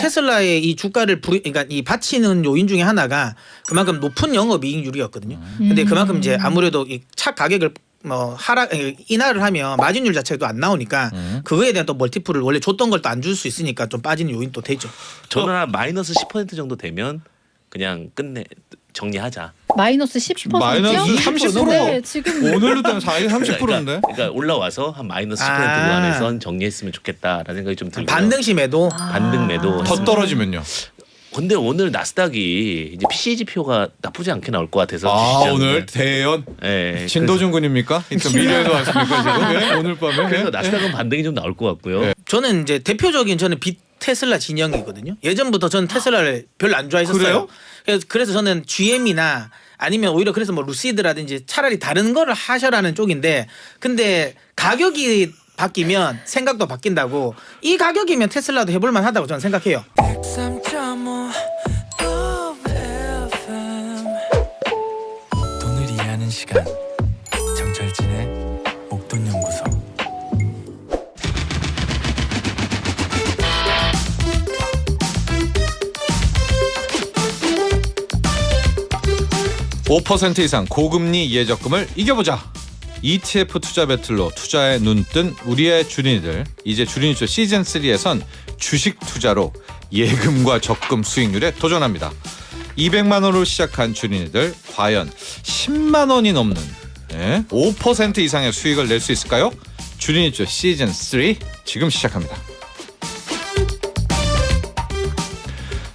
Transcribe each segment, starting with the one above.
테슬라의 이 주가를 그러니까 이 받치는 요인 중에 하나가 그만큼 높은 영업이익률이었거든요. 근데 그만큼 이제 아무래도 이 차 가격을 뭐 인하를 하면 마진율 자체도 안 나오니까 그거에 대한 또 멀티플을 원래 줬던 걸 또 안 줄 수 있으니까 좀 빠지는 요인 또 되죠. 저는 한 마이너스 10% 정도 되면 그냥 정리하자. 마이너스 10%요? 마이너스 30%? 네, 지금 오늘로 따면 30%인데. 그러니까 올라와서 한 마이너스 10% 구간에선 정리했으면 좋겠다라는 생각이 좀 들고요. 반등심에도 반등 매도. 더 떨어지면요. 근데 오늘 나스닥이 이제 PC 지표가 나쁘지 않게 나올 것 같아서. 오늘 대연 네, 진도준 군입니까? 인터 미래에도 왔습니까 지금? 네? 오늘 밤에? 그래서 네? 나스닥은 반등이 좀 나올 것 같고요. 네. 저는 이제 대표적인 저는 테슬라 진영이거든요. 예전부터 저는 테슬라를 별로 안 좋아했었어요. 그래요? 그래서 저는 GM이나 아니면 오히려 그래서 뭐 루시드라든지 차라리 다른 거를 하셔라는 쪽인데 근데 가격이 바뀌면 생각도 바뀐다고 이 가격이면 테슬라도 해볼 만하다고 저는 생각해요. 103.5 FM 돈을 이해하는 시간 정철진의 목돈연구소. (5% 이상) 고금리 예적금을 이겨보자. ETF 투자 배틀로 투자에 눈뜬 우리의 주린이들. 이제 주린이쇼 시즌3에선 주식 투자로 예금과 적금 수익률에 도전합니다. 200만 원으로 시작한 주린이들 과연 10만 원이 넘는 5% 이상의 수익을 낼 수 있을까요? 주린이쇼 시즌3 지금 시작합니다.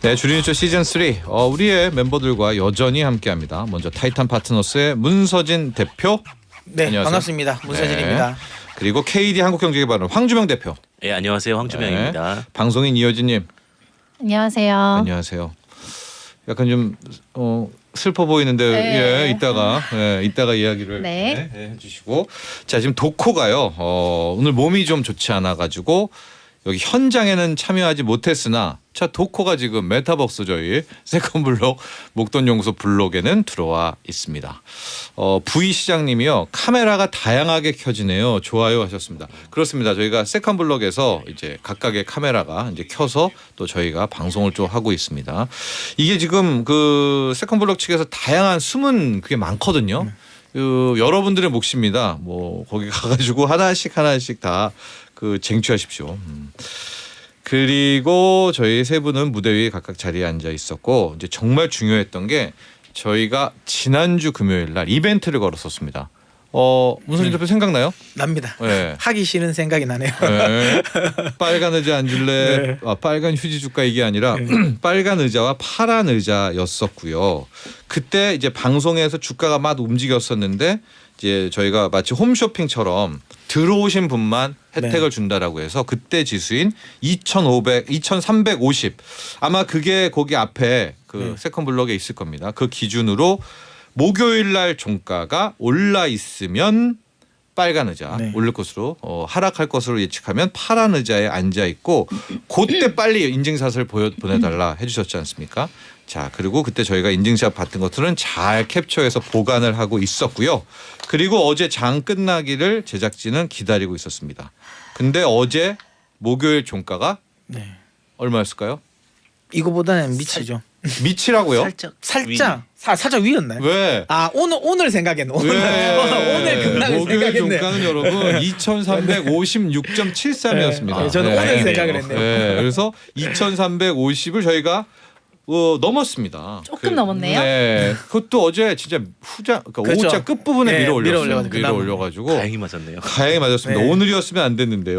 네, 주린이쇼 시즌3 우리의 멤버들과 여전히 함께합니다. 먼저 타이탄 파트너스의 문서진 대표. 네, 안녕하세요. 반갑습니다. 문서진입니다. 네. 그리고 KD 한국경제개발원 황주명 대표. 네, 안녕하세요. 황주명입니다. 네. 방송인 이효진님. 안녕하세요. 안녕하세요. 약간 좀 슬퍼 보이는데 네. 이따가 이야기를 네. 해주시고. 자, 지금 도코가요. 오늘 몸이 좀 좋지 않아가지고 여기 현장에는 참여하지 못했으나 자 도코가 지금 메타버스 저희 세컨블록 목돈연구소 블록에는 들어와 있습니다. V 시장님이요, 카메라가 다양하게 켜지네요. 좋아요 하셨습니다. 그렇습니다. 저희가 세컨블록에서 이제 각각의 카메라가 이제 켜서 또 저희가 방송을 좀 하고 있습니다. 이게 지금 그 세컨블록 측에서 다양한 숨은 그게 많거든요. 여러분들의 몫입니다. 뭐 거기 가가지고 하나씩 다 그 쟁취하십시오. 그리고 저희 세 분은 무대 위에 각각 자리에 앉아 있었고 이제 정말 중요했던 게 저희가 지난주 금요일 날 이벤트를 걸었었습니다. 문선진 대표 생각나요? 납니다. 네. 하기 싫은 생각이 나네요. 네. 빨간 의자 앉을래? 네. 빨간 휴지 줄까 이게 아니라 빨간 의자와 파란 의자였었고요. 그때 이제 방송에서 주가가 막 움직였었는데 이제 저희가 마치 홈쇼핑처럼 들어오신 분만 혜택을 준다라고 해서 그때 지수인 2350 아마 그게 거기 앞에 그 세컨블럭에 있을 겁니다. 그 기준으로 목요일 날 종가가 올라 있으면 빨간 의자 오를 것으로 하락할 것으로 예측하면 파란 의자에 앉아 있고 그때 빨리 인증샷을 보내달라 해주셨지 않습니까? 자, 그리고 그때 저희가 인증샷 받은 것들은 잘 캡처해서 보관을 하고 있었고요. 그리고 어제 장 끝나기를 제작진은 기다리고 있었습니다. 근데 어제 목요일 종가가 얼마였을까요? 이거보다는 미치죠. 미치라고요? 살짝 위였나요? 왜? 오늘 생각했네. 오늘 급락을 목요일 생각했네. 종가는 여러분 2356.73이었습니다. 저는 오늘 생각을 했네요. 그래서 2350을 저희가 넘었습니다. 조금 넘었네요. 네, 그것도 어제 진짜 그러니까 그렇죠. 오자 끝 부분에 밀어 밀어올려가지고 올려가지고 다행히 맞았네요. 다행히 맞았습니다. 네. 오늘이었으면 안 됐는데요.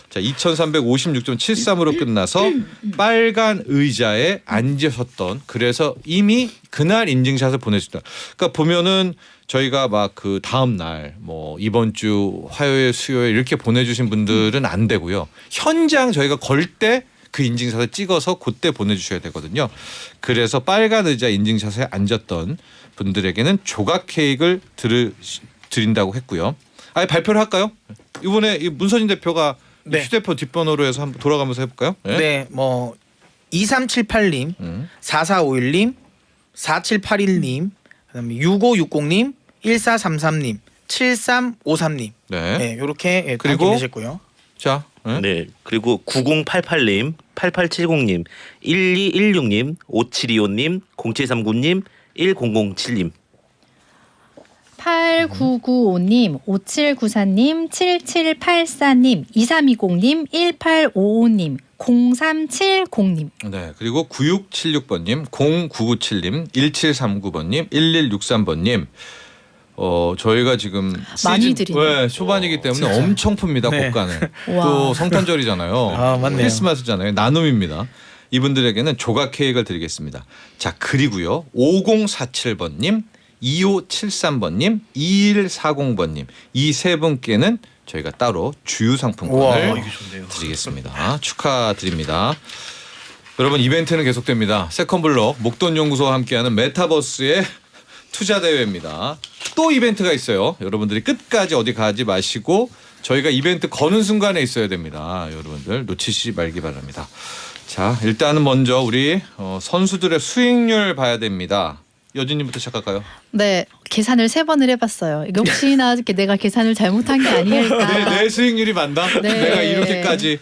자, 2356.73으로 끝나서 빨간 의자에 앉으셨던, 그래서 이미 그날 인증샷을 보내주다. 그러니까 보면은 저희가 막 그 다음 날 뭐 이번 주 화요일 수요일 이렇게 보내주신 분들은 안 되고요. 현장 저희가 걸 때 그 인증샷을 찍어서 그때 보내주셔야 되거든요. 그래서 빨간 의자 인증샷에 앉았던 분들에게는 조각 케이크를 드린다고 했고요. 발표를 할까요? 이번에 문서진 대표가 휴대폰 뒷번호로 해서 한번 돌아가면서 해볼까요? 네, 뭐 2378님, 4451님, 4781님, 그다음에 6560님, 1433님, 7353님. 네. 네, 이렇게 그리고 계셨고요. 자, 네? 네. 그리고 9088님, 8870님, 1216님, 5725님, 0739님, 1007님. 8995님, 5794님, 7784님, 2320님, 1855님, 0370님. 네. 그리고 9676번님, 0997님, 1739번님, 1163번님. 저희가 지금 많이 시즌 드리네요. 네, 초반이기 때문에 엄청 풉니다. 네. 고가는. 와. 또 성탄절이잖아요. 아, 맞네요. 크리스마스잖아요. 나눔입니다. 이분들에게는 조각 케이크를 드리겠습니다. 자, 그리고요. 5047번님, 2573번님, 2140번님 이 세 분께는 저희가 따로 주유 상품권을 우와, 드리겠습니다. 축하드립니다. 여러분 이벤트는 계속됩니다. 세컨블록 목돈연구소와 함께하는 메타버스의 투자 대회입니다. 또 이벤트가 있어요. 여러분들이 끝까지 어디 가지 마시고 저희가 이벤트 거는 순간에 있어야 됩니다. 여러분들 놓치지 말기 바랍니다. 자, 일단은 먼저 우리 선수들의 수익률 봐야 됩니다. 여진님부터 시작할까요? 네, 계산을 3번을 해봤어요. 이게 혹시나 이렇게 내가 계산을 잘못한 게 아닐까. 내 수익률이 맞나? 네. 내가 이렇게까지.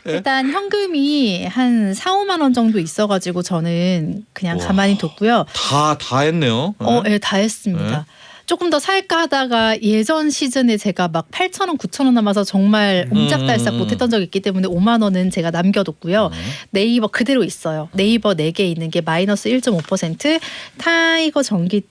일단 현금이 한 4, 5만 원 정도 있어가지고 저는 그냥 와. 가만히 뒀고요. 다 했네요. 네, 다 했습니다. 네. 조금 더 살까 하다가 예전 시즌에 제가 막 8,000원, 9,000원 남아서 정말 옴짝달싹 못했던 적이 있기 때문에 5만 원은 제가 남겨뒀고요. 네이버 그대로 있어요. 네이버 4개 있는 게 마이너스 1.5%, 타이거 전기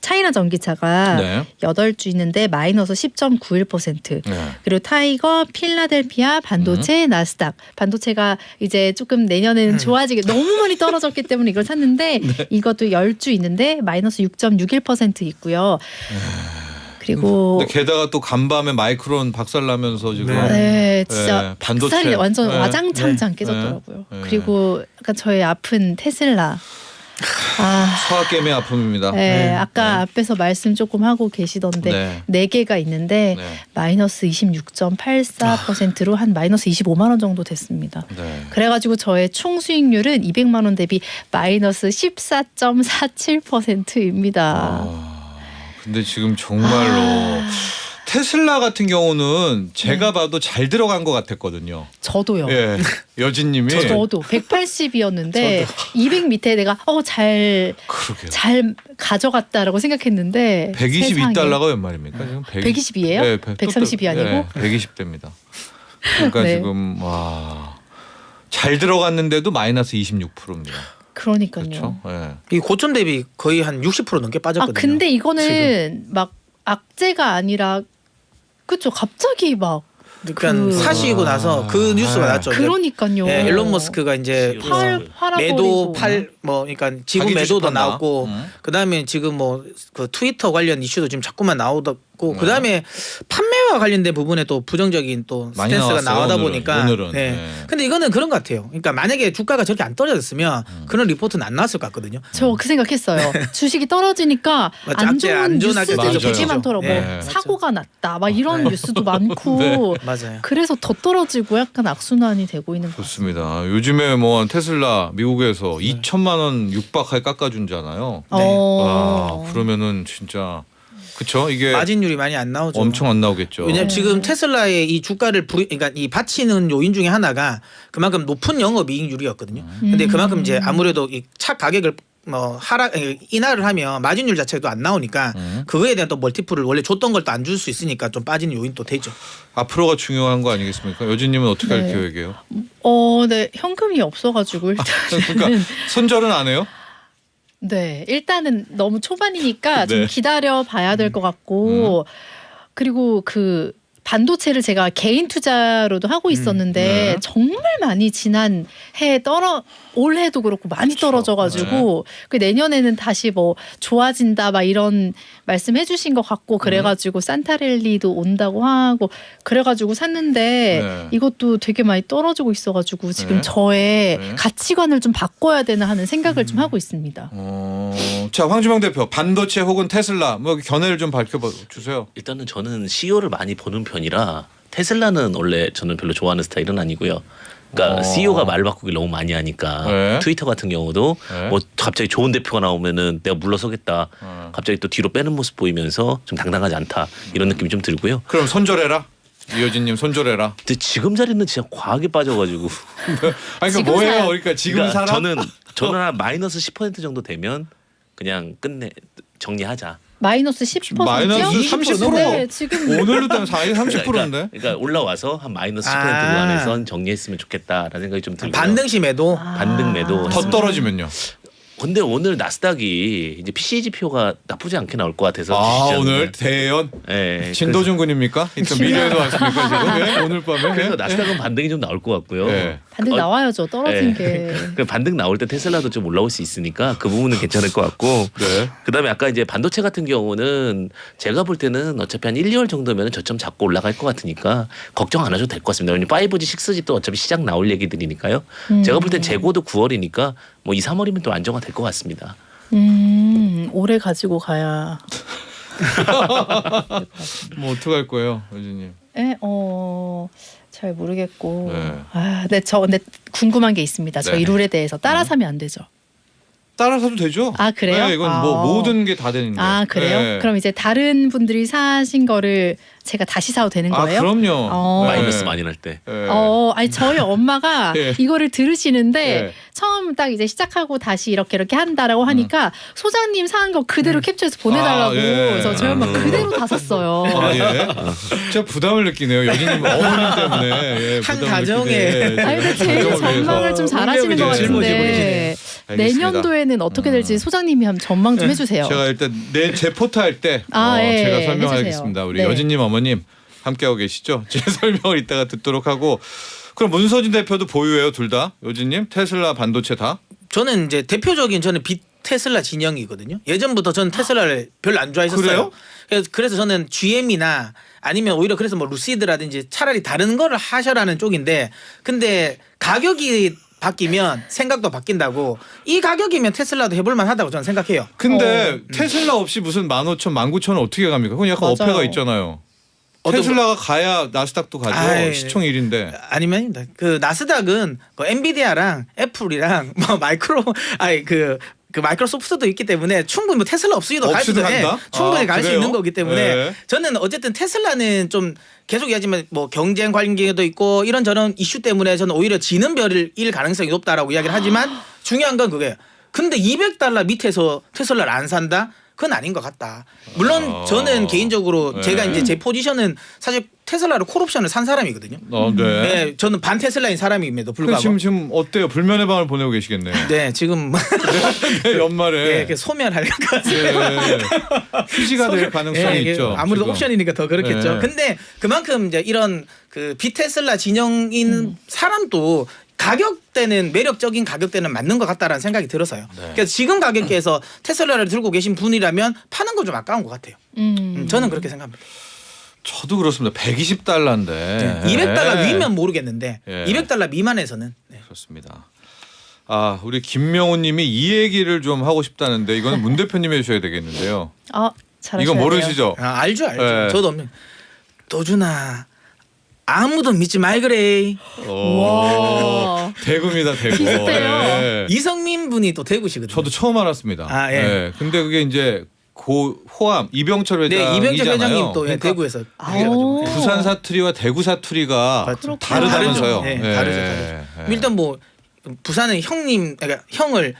차이나 전기차가 네. 8주 있는데 마이너스 10.91%. 네. 그리고 타이거, 필라델피아, 반도체, 나스닥. 반도체가 이제 조금 내년에는 좋아지게 너무 많이 떨어졌기 때문에 이걸 샀는데 이것도 10주 있는데 마이너스 6.61% 있고요. 그리고 근데 게다가 또 간밤에 마이크론 박살나면서 지금 네, 진짜 네, 반도체. 박살이 완전 네. 와장창창 네. 깨졌더라고요. 네. 그리고 약간 저의 아픈 테슬라. 아, 소아게임의 아픔입니다. 네, 아까 앞에서 말씀 조금 하고 계시던데 네 개가 있는데 네. 마이너스 26.84%로 한 마이너스 25만 원 정도 됐습니다. 네. 그래가지고 저의 총 수익률은 200만 원 대비 마이너스 14.47%입니다. 근데 지금 정말로 테슬라 같은 경우는 제가 봐도 잘 들어간 것 같았거든요. 저도요. 예, 여진님이 저도 180이었는데 200 밑에 내가 잘 그러게요. 가져갔다라고 생각했는데 122달러가 몇 말입니까? 지금 120이에요? 네, 130이 아니고? 120대입니다. 그러니까 네. 지금 잘 들어갔는데도 마이너스 26%입니다. 그러니까요. 그렇죠? 예. 이 고점 대비 거의 한 60% 넘게 빠졌거든요. 근데 이거는 지금. 막 악재가 아니라 그쵸 갑자기 막 그러니까 사시고 나서 그 뉴스가 났죠. 그러니까요. 네, 일론 머스크가 이제 매도 그러니까 지분 자기 매도도 주식 판다. 나오고 그다음에 지금 그 트위터 관련 이슈도 지금 자꾸만 나오고 그다음에 판매와 관련된 부분에 또 부정적인 또 많이 스탠스가 나왔어요, 나오다 오늘은. 보니까 오늘은. 네. 네. 근데 이거는 그런 것 같아요. 그러니까 만약에 주가가 저렇게 안 떨어졌으면 그런 리포트는 안 나왔을 것 같거든요. 저 그 생각했어요. 주식이 떨어지니까 맞아, 안 좋은 안 좋은 뉴스들이 악재가 되게 되죠. 많더라고요. 네. 사고가 났다 막 이런 뉴스도 많고 맞아요. 그래서 더 떨어지고 약간 악순환이 되고 있는 것 같아요. 좋습니다. 요즘에 뭐 테슬라 미국에서 2천만 원 육박하게 깎아준잖아요. 그러면은 진짜 그쵸? 이게 마진율이 많이 안 나오죠. 엄청 안 나오겠죠. 왜냐면 지금 테슬라의 이 주가를 그러니까 이 받치는 요인 중에 하나가 그만큼 높은 영업이익률이었거든요. 근데 그만큼 이제 아무래도 이 차 가격을 인하를 하면 마진율 자체도 안 나오니까 그거에 대한 또 멀티플을 원래 줬던 걸 또 안 줄 수 있으니까 좀 빠지는 요인도 되죠. 앞으로가 중요한 거 아니겠습니까? 여진님은 어떻게 할 네. 계획이에요? 네 현금이 없어가지고 일단은 그러니까 손절은 안 해요? 네, 일단은 너무 초반이니까 좀 네. 기다려 봐야 될 것 같고 그리고 그 반도체를 제가 개인 투자로도 하고 있었는데 네. 정말 많이 지난 해에 올해도 그렇고 많이 떨어져가지고 그 내년에는 다시 뭐 좋아진다 막 이런 말씀해 주신 것 같고 그래가지고 산타랠리도 온다고 하고 그래가지고 샀는데 네. 이것도 되게 많이 떨어지고 있어가지고 지금 네. 저의 네. 가치관을 좀 바꿔야 되나 하는 생각을 좀 하고 있습니다. 자 황주명 대표 반도체 혹은 테슬라 뭐 견해를 좀 밝혀봐 주세요. 일단은 저는 CEO를 많이 보는 편이라 테슬라는 원래 저는 별로 좋아하는 스타일은 아니고요. 그러니까 CEO가 말 바꾸기 너무 많이 하니까 네. 트위터 같은 경우도 네. 뭐 갑자기 좋은 대표가 나오면은 내가 물러서겠다. 갑자기 또 뒤로 빼는 모습 보이면서 좀 당당하지 않다 이런 느낌이 좀 들고요. 그럼 손절해라. 이효진님 손절해라. 근데 지금 자리는 진짜 과하게 빠져가지고. 아니 그러니까 지금 뭐예요? 살- 그러니까 지금 그러니까 사람 저는 한 마이너스 10% 정도 되면 그냥 정리하자. 마이너스 10%요? 마이너스 30%? 네, 지금 오늘로 따면 30%인데. 그러니까 올라와서 한 마이너스 10% 아. 구간에선 정리했으면 좋겠다라는 생각이 좀 들고요. 반등심에도 반등 매도. 더 떨어지면요. 근데 오늘 나스닥이 이제 PCE 지표가 나쁘지 않게 나올 것 같아서. 아 주시죠. 오늘 대연 네, 진도준 군입니까? 일단 미래에서 왔습니까 지금? 예? 오늘 밤에? 그래서 예? 나스닥은 반등이 좀 나올 것 같고요. 네. 반등 나와야죠. 떨어진 예. 게. 그 반등 나올 때 테슬라도 좀 올라올 수 있으니까 그 부분은 괜찮을 것 같고. 네. 그다음에 아까 이제 반도체 같은 경우는 제가 볼 때는 어차피 한 1, 2월 정도면 저점 잡고 올라갈 것 같으니까 걱정 안 하셔도 될 것 같습니다. 왜냐면 5G, 6G 또 어차피 시장 나올 얘기들이니까요. 제가 볼 땐 재고도 9월이니까 뭐 2, 3월이면 또 안정화 될 것 같습니다. 오래 가지고 가야. 뭐 어떡할 거예요, 여진님? 예, 잘 모르겠고. 네. 네, 근데 궁금한 게 있습니다. 저희 네. 룰에 대해서 따라서 하면 안 되죠. 따라서도 되죠. 아, 그래요? 네, 이건 뭐 아. 모든 게 다 되는데. 아, 그래요? 네. 그럼 이제 다른 분들이 사신 거를 제가 다시 사도 되는 아 거예요? 그럼요. 네. 마이너스 많이 날 때. 네. 아니 저희 엄마가 예. 이거를 들으시는데 예. 처음 딱 이제 시작하고 다시 이렇게 한다라고 하니까 소장님 사는 거 그대로 캡처해서 보내달라고 아, 예. 그래서 저희 엄마 그대로 다 샀어요. 아 예. 제가 부담을 느끼네요. 여진님 어머님 때문에. 예, 한 부담을 가정에. 느끼네. 아니 근데 제일 가정을 전망을 위해서. 좀 잘하시는 것 찔러지고 같은데 계시네요. 알겠습니다. 내년도에는 어떻게 될지 소장님이 한번 전망 좀 해주세요. 제가 일단 제 포트 할 때 예, 제가 예, 설명하겠습니다. 해주세요. 우리 네. 여진님 어머님 함께하고 계시죠? 제 설명을 이따가 듣도록 하고 그럼 문서진 대표도 보유해요 둘 다? 여진님 테슬라 반도체 다? 저는 이제 대표적인 저는 테슬라 진영이거든요. 예전부터 저는 테슬라를 별로 안 좋아했었어요. 그래요? 그래서 저는 GM이나 아니면 오히려 그래서 뭐 루시드라든지 차라리 다른 거를 하셔라는 쪽인데 근데 가격이 바뀌면 생각도 바뀐다고 이 가격이면 테슬라도 해볼 만하다고 저는 생각해요. 근데 테슬라 없이 무슨 15,000, 19,000은 어떻게 갑니까? 그건 약간 맞아요. 어폐가 있잖아요. 어떤 테슬라가 가야 나스닥도 가죠. 아이, 시총 1인데. 아니면입니다. 그 나스닥은 그 엔비디아랑 애플이랑 뭐 그 마이크로소프트도 있기 때문에 충분히 뭐 테슬라 없이도 갈 없이도 수도 해. 간다? 충분히 아, 갈 수 그래요? 있는 거기 때문에 네. 저는 어쨌든 테슬라는 좀 계속 얘기하지만 뭐 경쟁 관계도 있고 이런저런 이슈 때문에 저는 오히려 지는 별일 가능성이 높다라고 이야기를 하지만 중요한 건 그거예요. 근데 $200 밑에서 테슬라를 안 산다? 그건 아닌 것 같다. 물론 저는 개인적으로 네. 제가 이제 제 포지션은 사실 테슬라로 콜옵션을 산 사람이거든요. 네. 네, 저는 반 테슬라인 사람임에도 그 불구하고. 지금 어때요? 불면의 밤을 보내고 계시겠네요. 네, 지금 네, 연말에 네, 소멸할 것 같아요. 네. 휴지가 될 가능성이 예, 있죠. 아무래도 지금. 옵션이니까 더 그렇겠죠. 네. 근데 그만큼 이제 이런 그 비테슬라 진영인 사람도 가격대는 매력적인 가격대는 맞는 것 같다라는 생각이 들어서요. 네. 그래서 지금 가격대에서 테슬라를 들고 계신 분이라면 파는 건 좀 아까운 것 같아요. 저는 그렇게 생각합니다. 저도 그렇습니다. $120인데. 네. $200 위면 모르겠는데 예. $200 미만에서는 네. 그렇습니다. 아, 우리 김명훈님이 이 얘기를 좀 하고 싶다는데 이거는 문 대표님 해주셔야 되겠는데요. 잘하셔야 이거 돼요. 모르시죠? 알죠. 네. 저도 없는. 도준아 아무도 믿지 말 그래. 와. 대구입니다, 대구. 비슷해요. 예. 이성민 분이 또 대구시거든요. 저도 처음 알았습니다. 아, 예. 근데 그게 이제 호암 이병철 회장이잖아요. 네, 이병철 회장님 또 그러니까 대구에서 아. 해가지고. 네. 부산 사투리와 대구 사투리가 그렇죠. 다르다면서요. 다르죠. 네, 예. 다르죠. 예. 일단 뭐 부산은 형님, 그러니까 형을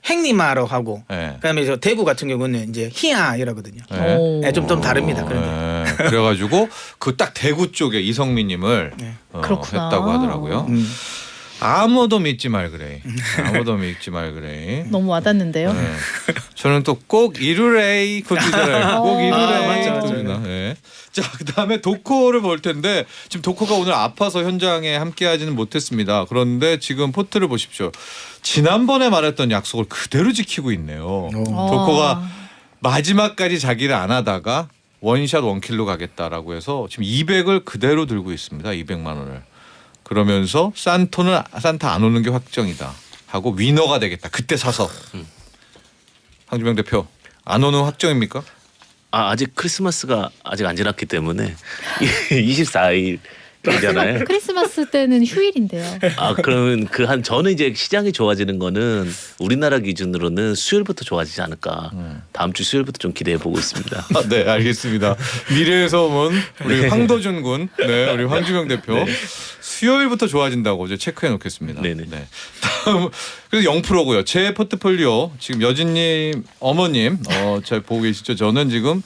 행님아로 하고, 예. 그다음에 저 대구 같은 경우는 이제 희아 이러거든요. 예. 오. 네, 좀 다릅니다. 그런데 예. 그래가지고 그 딱 대구 쪽에 이성민님을 네. 그렇구나. 했다고 하더라고요. 아무도 믿지 말 그래. 아무도 믿지 말 그래. 너무 와닿는데요. 네. 저는 또 꼭 이루레이 그거잖아요. 꼭 이루레이. 맞죠, 맞죠. 그거구나. 네. 자, 그다음에 도코를 볼 텐데 지금 도코가 오늘 아파서 현장에 함께하지는 못했습니다. 그런데 지금 포트를 보십시오. 지난번에 말했던 약속을 그대로 지키고 있네요. 도코가 마지막까지 자기를 안 하다가 원샷 원킬로 가겠다라고 해서 지금 200을 그대로 들고 있습니다. 200만 원을. 그러면서 산타 안 오는 게 확정이다 하고 위너가 되겠다. 그때 사서. 황주명 대표 안 오는 확정입니까? 아직 크리스마스가 아직 안 지났기 때문에 24일 이잖아요. 크리스마스 때는 휴일인데요. 아 그러면 저는 이제 시장이 좋아지는 거는 우리나라 기준으로는 수요일부터 좋아지지 않을까. 다음 주 수요일부터 좀 기대해 보고 있습니다. 아, 네, 알겠습니다. 미래의 소문 우리 황도준 군, 네, 우리 황주경 대표 수요일부터 좋아진다고 이제 체크해 놓겠습니다. 네네. 네. 다음 그래서 0%고요. 제 포트폴리오 지금 여진님 어머님 잘 보고 계시죠? 저는 지금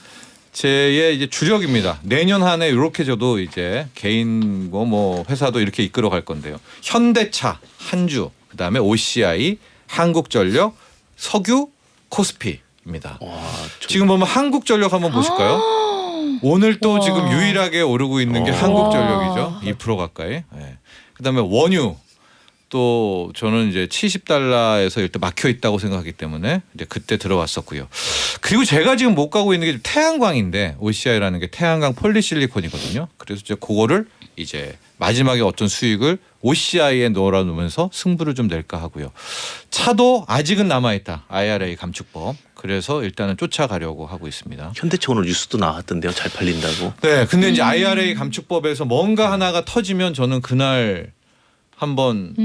제의 이제 주력입니다. 내년 한 해 이렇게 저도 이제 개인 뭐 회사도 이렇게 이끌어 갈 건데요. 현대차, 한주, 그다음에 OCI, 한국전력, 석유, 코스피입니다. 와, 지금 보면 한국전력 한번 보실까요? 오늘 또 와. 지금 유일하게 오르고 있는 게 와. 한국전력이죠. 2% 가까이. 네. 그다음에 원유 또 저는 이제 70달러에서 일단 막혀 있다고 생각하기 때문에 이제 그때 들어왔었고요. 그리고 제가 지금 못 가고 있는 게 태양광인데 OCI라는 게 태양광 폴리실리콘이거든요. 그래서 이제 그거를 이제 마지막에 어떤 수익을 OCI에 넣어놓으면서 승부를 좀 낼까 하고요. 차도 아직은 남아있다. IRA 감축법. 그래서 일단은 쫓아가려고 하고 있습니다. 현대차 오늘 뉴스도 나왔던데요. 잘 팔린다고. 네, 근데 이제 IRA 감축법에서 뭔가 하나가 터지면 저는 그날 한번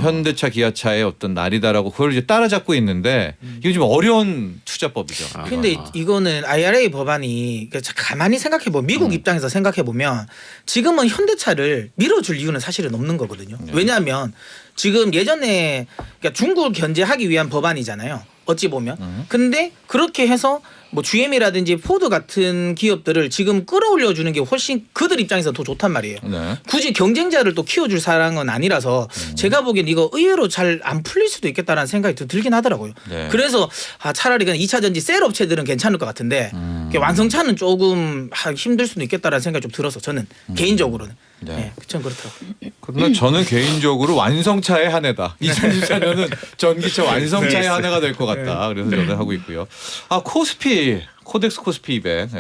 현대차, 기아차의 어떤 날이다라고 그걸 이제 따라잡고 있는데 이게 좀 어려운 투자법이죠. 아. 근데 이거는 IRA 법안이 가만히 생각해 보면 미국 입장에서 생각해 보면 지금은 현대차를 밀어줄 이유는 사실은 없는 거거든요. 왜냐하면 지금 예전에 그러니까 중국을 견제하기 위한 법안이잖아요. 어찌 보면. 근데 그렇게 해서 뭐 GM이라든지 포드 같은 기업들을 지금 끌어올려 주는 게 훨씬 그들 입장에서 더 좋단 말이에요. 네. 굳이 경쟁자를 또 키워줄 사람은 아니라서 제가 보기엔 이거 의외로 잘 안 풀릴 수도 있겠다라는 생각이 더 들긴 하더라고요. 네. 그래서 차라리 그냥 2차 전지 셀 업체들은 괜찮을 것 같은데 완성차는 조금 힘들 수도 있겠다라는 생각이 좀 들어서 저는 개인적으로는 네. 저는 그렇더라고요. 그러나 저는 개인적으로 완성차의 한 해다. 2024년은 전기차 완성차의 한 해가 될 것 같다. 그래서 저는 하고 있고요. 아 코스피 코덱스 코스피 200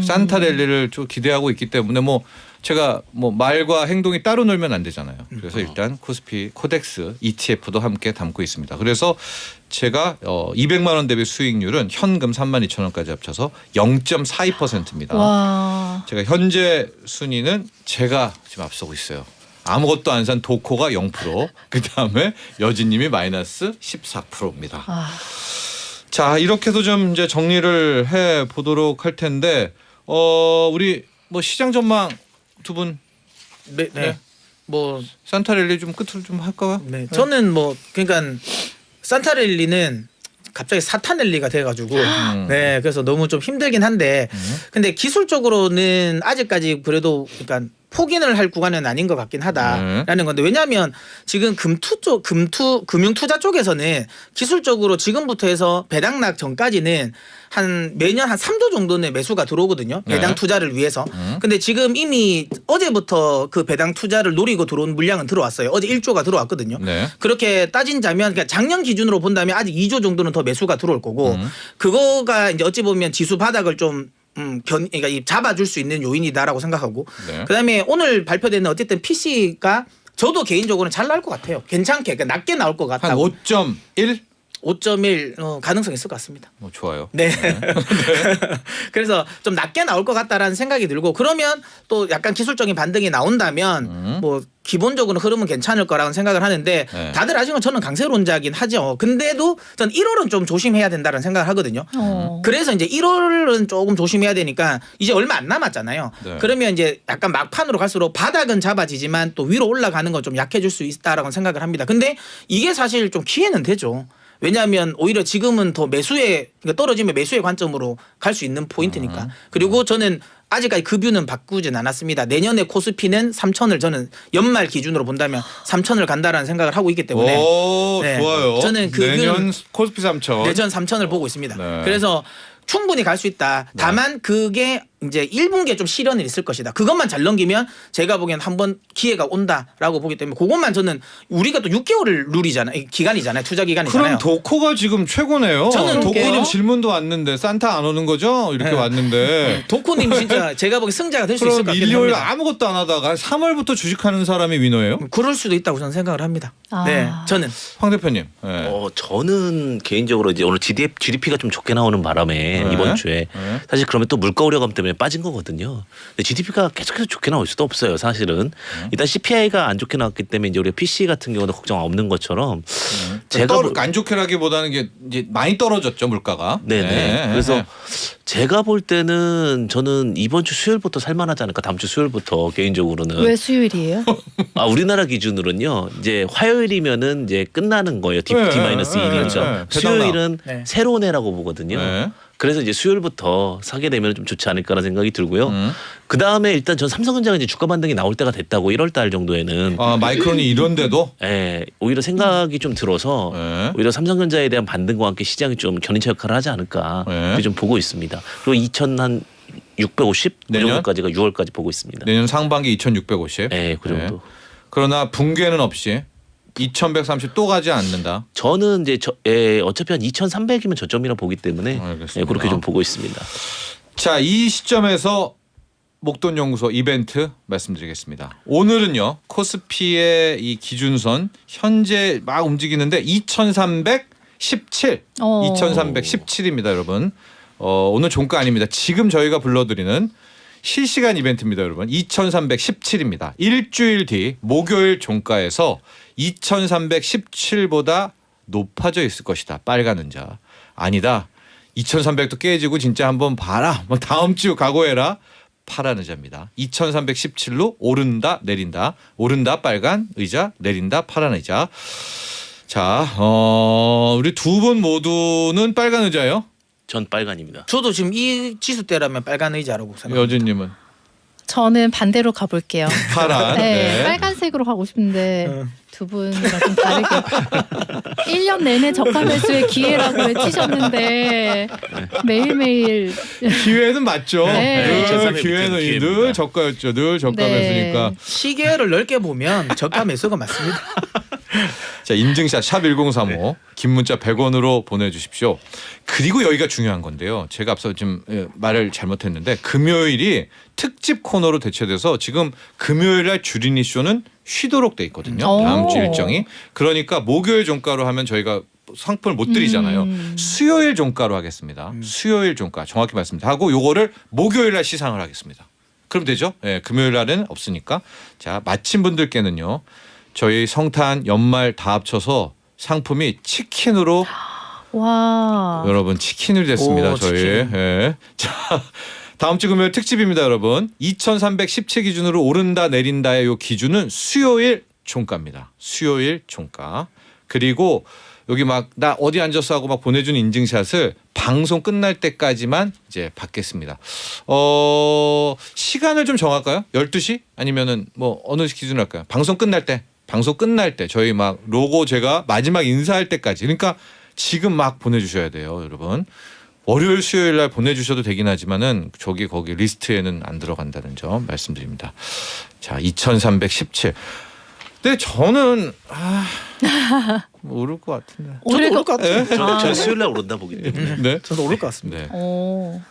산타랠리를 좀 기대하고 있기 때문에 뭐 제가 뭐 말과 행동이 따로 놀면 안 되잖아요. 그래서 일단 코스피 코덱스 ETF도 함께 담고 있습니다. 그래서 제가 200만 원 대비 수익률은 현금 32,000원까지 합쳐서 0.42%입니다. 와. 제가 현재 순위는 제가 지금 앞서고 있어요. 아무것도 안 산 도코가 0%, 그 다음에 여진님이 마이너스 14%입니다. 아. 자 이렇게 해서 좀 이제 정리를 해 보도록 할 텐데 우리 뭐 시장 전망 두 분 네. 네. 뭐 산타랠리 좀 끝으로 좀 할까요? 네. 저는 뭐 그러니까 산타랠리는 갑자기 사탄랠리가 돼가지고 네 그래서 너무 좀 힘들긴 한데 근데 기술적으로는 아직까지 그래도 그러니까 포기를 할 구간은 아닌 것 같긴 하다라는 건데 왜냐하면 지금 금융 투자 쪽에서는 기술적으로 지금부터 해서 배당락 전까지는 한 매년 한 3조 정도는 매수가 들어오거든요. 배당 네. 투자를 위해서. 근데 지금 이미 어제부터 그 배당 투자를 노리고 들어온 물량은 들어왔어요. 어제 1조가 들어왔거든요. 네. 그렇게 따진다면 그러니까 작년 기준으로 본다면 아직 2조 정도는 더 매수가 들어올 거고 그거가 이제 어찌 보면 지수 바닥을 좀 그러니까 잡아줄 수 있는 요인이다라고 생각하고 네. 그다음에 오늘 발표되는 어쨌든 PC가 저도 개인적으로는 잘 나올 것 같아요. 괜찮게 그러니까 낮게 나올 것 한 같다고. 5.1 5.1 가능성이 있을 것 같습니다. 좋아요. 네. 그래서 좀 낮게 나올 것 같다라는 생각이 들고 그러면 또 약간 기술적인 반등이 나온다면 뭐 기본적으로 흐름은 괜찮을 거라고 생각을 하는데 네. 다들 아직은 저는 강세론자긴 하죠. 근데도 전 1월은 좀 조심해야 된다는 생각을 하거든요. 그래서 이제 1월은 조금 조심해야 되니까 이제 얼마 안 남았잖아요. 네. 그러면 이제 약간 막판으로 갈수록 바닥은 잡아지지만 또 위로 올라가는 건 좀 약해질 수 있다라고 생각을 합니다. 근데 이게 사실 좀 기회는 되죠. 왜냐하면 오히려 지금은 더 매수에 그러니까 떨어지면 매수의 관점으로 갈 수 있는 포인트니까. 그리고 저는 아직까지 그 뷰는 바꾸진 않았습니다. 내년에 코스피는 3,000을 저는 연말 기준으로 본다면 3,000을 간다라는 생각을 하고 있기 때문에 오 네. 좋아요. 저는 그 내년 코스피 3,000. 내전 3,000을 보고 있습니다. 네. 그래서 충분히 갈 수 있다. 다만 그게 이제 1분기에 좀 시련이 있을 것이다. 그것만 잘 넘기면 제가 보기엔 한번 기회가 온다라고 보기 때문에 그것만 저는 우리가 또 6개월 룰이잖아요. 기간이잖아요. 투자 기간이잖아요. 그럼 도코가 지금 최고네요. 저는 도코님 그게요. 질문도 왔는데 산타 안 오는 거죠? 이렇게 네. 왔는데. 도코님 진짜 제가 보기 승자가 될 수 있을 그럼 것 같긴 1, 2월 합니다. 아무것도 안 하다가 3월부터 주식하는 사람이 위너예요? 그럴 수도 있다고 저는 생각을 합니다. 아. 네, 저는 황 대표님. 네. 저는 개인적으로 이제 오늘 GDP가 좀 좋게 나오는 바람에 네. 이번 주에 네. 사실 그러면 또 물가 우려감 때문에 때문에 빠진 거거든요. 근데 GDP가 계속해서 좋게 나올 수도 없어요. 사실은 일단 CPI가 안 좋게 나왔기 때문에 이제 우리 PC 같은 경우도 걱정 없는 것처럼 제가 안 좋게라기보다는 이게 이제 많이 떨어졌죠 물가가. 네네. 네. 그래서 제가 볼 때는 저는 이번 주 수요일부터 살만하지 않을까. 다음 주 수요일부터 개인적으로는. 왜 수요일이에요? 우리나라 기준으로는요. 이제 화요일이면은 이제 끝나는 거예요. D-1이니까. 수요일은 네. 새로운 해라고 보거든요. 네. 그래서 이제 수요일부터 사게 되면 좀 좋지 않을까라는 생각이 들고요. 그 다음에 일단 전 삼성전자가 이제 주가 반등이 나올 때가 됐다고 1월달 정도에는. 마이크론이 이런데도. 예, 오히려 생각이 좀 들어서 네. 오히려 삼성전자에 대한 반등과 함께 시장이 좀 견인차 역할을 하지 않을까 네. 그렇게 좀 보고 있습니다. 그리고 2,650 내년? 정도까지가 6월까지 보고 있습니다. 내년 상반기 2,650. 네, 그 정도. 네. 그러나 붕괴는 없이 2,130 또 가지 않는다. 저는 이제 어차피 한 2,300이면 저점이라 보기 때문에 알겠습니다. 예, 그렇게 좀 보고 있습니다. 자, 이 시점에서 목돈연구소 이벤트 말씀드리겠습니다. 오늘은요 코스피의 이 기준선 현재 막 움직이는데 2,317, 2,317입니다, 여러분. 오늘 종가 아닙니다. 지금 저희가 불러드리는 실시간 이벤트입니다, 여러분. 2,317입니다. 일주일 뒤 목요일 종가에서 2,317보다 높아져 있을 것이다. 빨간 은자. 아니다. 2,300도 깨지고 진짜 한번 봐라. 뭐 다음 주 각오해라. 파란 의자입니다. 2,317로 오른다 내린다. 오른다 빨간 의자, 내린다 파란 의자. 자, 우리 두 분 모두는 빨간 의자예요? 전 빨간입니다. 저도 지금 이 지수대라면 빨간 의자라고 생각합니다. 여진님은 저는 반대로 가볼게요. 파란. 네, 빨간색으로 가고 싶은데 두 분이랑 좀 다르게 1년 내내 저가 매수의 기회라고 외치셨는데 매일매일 기회는 맞죠. 네. 늘 2,300 기회는 기회입니다. 늘 저가였죠. 늘 저가 네. 매수니까. 시계를 넓게 보면 저가 매수가 맞습니다. 자, 인증샷 샵 1035 긴 문자 100원으로 보내주십시오. 그리고 여기가 중요한 건데요. 제가 앞서 좀 말을 잘못했는데 금요일이 특집 코너로 대체돼서 지금 금요일 날 주린이 쇼는 쉬도록 돼 있거든요. 다음 주 일정이. 그러니까 목요일 종가로 하면 저희가 상품을 못 드리잖아요. 수요일 종가로 하겠습니다. 수요일 종가 정확히 말씀하고 요거를 목요일 날 시상을 하겠습니다. 그럼 되죠? 네, 금요일 날은 없으니까. 자, 마친 분들께는요. 저희 성탄 연말 다 합쳐서 상품이 치킨으로 와. 여러분 치킨이 됐습니다. 오, 저희. 치킨. 예. 자, 다음 주 금요일 특집입니다, 여러분. 2,317 기준으로 오른다 내린다의 요 기준은 수요일 종가입니다. 수요일 종가. 그리고 여기 막 나 어디 앉았어 하고 막 보내준 인증샷을 방송 끝날 때까지만 이제 받겠습니다. 시간을 좀 정할까요? 12시? 아니면은 뭐 어느 기준으로 할까요? 방송 끝날 때. 방송 끝날 때 저희 막 로고 제가 마지막 인사할 때까지. 그러니까 지금 막 보내주셔야 돼요, 여러분. 월요일 수요일 날 보내주셔도 되긴 하지만은 거기 리스트에는 안 들어간다는 점 말씀드립니다. 자, 2,317. 근데 저는 오를 것 같은데. 저도 오를 것 같아요. 전 수요일 날 오른다 보기 때문에. 네. 저도 오를 것 같습니다. 네. 오.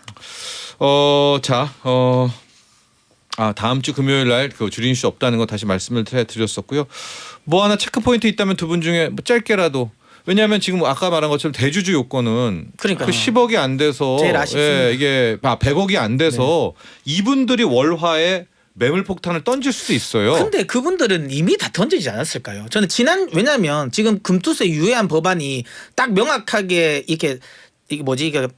다음 주 금요일 날 그 주린 씨 없다는 거 다시 말씀을 드렸었고요. 뭐 하나 체크 포인트 있다면 두 분 중에 뭐 짧게라도. 왜냐하면 지금 아까 말한 것처럼 대주주 요건은 그러니까요. 그 10억이 안 돼서 제일 아쉽습니다. 예, 이게 100억이 안 돼서 이분들이 월화에 매물 폭탄을 던질 수도 있어요. 근데 그분들은 이미 다 던지지 않았을까요? 저는 왜냐하면 지금 금투세 유예한 법안이 딱 명확하게 이게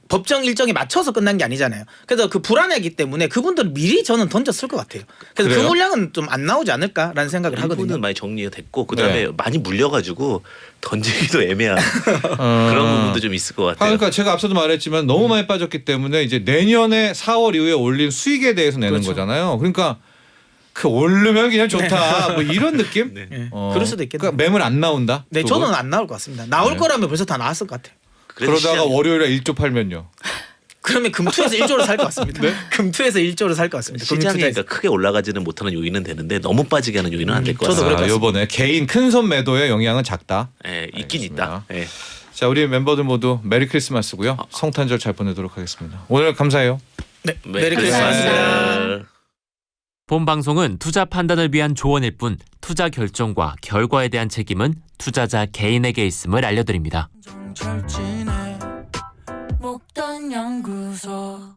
법정 일정에 맞춰서 끝난 게 아니잖아요. 그래서 그 불안하기 때문에 그분들은 미리 저는 던졌을 것 같아요. 그래서 그래요? 그 물량은 좀 안 나오지 않을까라는 생각을 하거든요. 일부는 많이 정리가 됐고 그다음에 네. 많이 물려가지고 던지기도 애매한 그런 부분도 좀 있을 것 같아요. 그러니까 제가 앞서도 말했지만 너무 많이 빠졌기 때문에 이제 내년에 4월 이후에 올린 수익에 대해서 내는 그렇죠. 거잖아요. 그러니까 그 오르면 그냥 좋다. 뭐 이런 느낌? 네. 예, 그럴 수도 있겠네요. 그러니까 매물 안 나온다. 네, 두 분? 저는 안 나올 것 같습니다. 나올 네. 거라면 벌써 다 나왔을 것 같아요. 그래도 그러다가 시장이- 월요일에 1조 팔면요. 그러면 금투에서 1조를 살 것 같습니다. 금투에서 1조를 살 것 같습니다. 시장이 금융투자에서. 그러니까 크게 올라가지는 못하는 요인은 되는데 너무 빠지게 하는 요인은 안 될 것 저도 같아요. 그럴 것 같습니다. 이번에 개인 큰손 매도의 영향은 작다. 예, 있긴 있다. 예. 자, 우리 멤버들 모두 메리 크리스마스고요. 성탄절 잘 보내도록 하겠습니다. 오늘 감사해요. 네, 메리 메리 크리스마스. 크리스마스. 본 방송은 투자 판단을 위한 조언일 뿐 투자 결정과 결과에 대한 책임은 투자자 개인에게 있음을 알려드립니다. 정철진의 목돈연구소